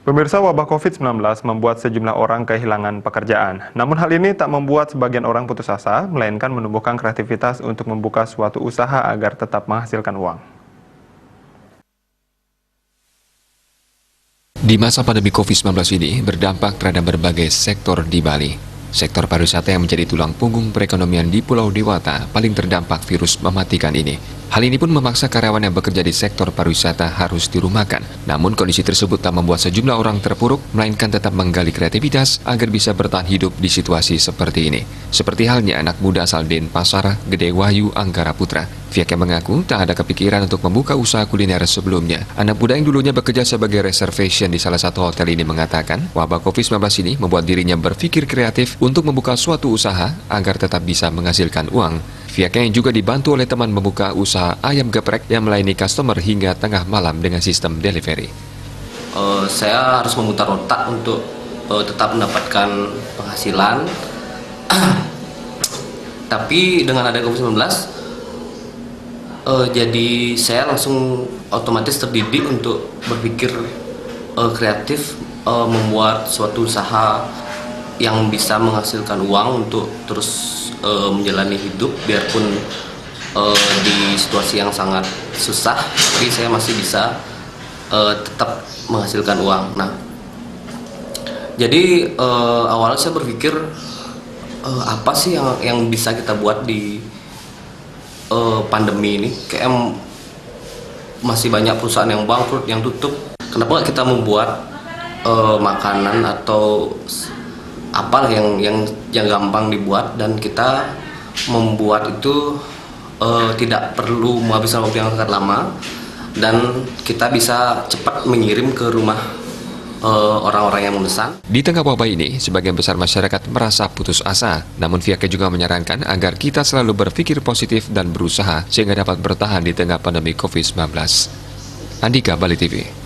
Pemirsa, wabah COVID-19 membuat sejumlah orang kehilangan pekerjaan. Namun hal ini tak membuat sebagian orang putus asa, melainkan menumbuhkan kreativitas untuk membuka suatu usaha agar tetap menghasilkan uang. Di masa pandemi COVID-19 ini berdampak terhadap berbagai sektor di Bali. Sektor pariwisata yang menjadi tulang punggung perekonomian di Pulau Dewata paling terdampak virus mematikan ini. Hal ini pun memaksa karyawan yang bekerja di sektor pariwisata harus dirumahkan. Namun kondisi tersebut tak membuat sejumlah orang terpuruk, melainkan tetap menggali kreativitas agar bisa bertahan hidup di situasi seperti ini. Seperti halnya anak muda asal Denpasar, Gede Wahyu Anggara Putra. Pihaknya mengaku tak ada kepikiran untuk membuka usaha kuliner sebelumnya. Anak muda yang dulunya bekerja sebagai reservation di salah satu hotel ini mengatakan, wabah COVID-19 ini membuat dirinya berpikir kreatif untuk membuka suatu usaha agar tetap bisa menghasilkan uang. Pihaknya yang juga dibantu oleh teman membuka usaha ayam geprek yang melayani customer hingga tengah malam dengan sistem delivery. Saya harus memutar otak untuk tetap mendapatkan penghasilan. Tapi dengan ada COVID-19, jadi saya langsung otomatis terdidik untuk berpikir kreatif, membuat suatu usaha yang bisa menghasilkan uang untuk terus menjalani hidup, biarpun di situasi yang sangat susah, tapi saya masih bisa tetap menghasilkan uang. Nah, jadi awalnya saya berpikir apa sih yang bisa kita buat di pandemi ini. Kayak masih banyak perusahaan yang bangkrut, yang tutup. Kenapa kita membuat makanan atau apalah yang gampang dibuat, dan kita membuat itu tidak perlu menghabiskan waktu yang sangat lama, dan kita bisa cepat mengirim ke rumah orang-orang yang memesan. Di tengah wabah ini, sebagian besar masyarakat merasa putus asa. Namun pihaknya juga menyarankan agar kita selalu berpikir positif dan berusaha sehingga dapat bertahan di tengah pandemi COVID-19. Andika, Bali TV.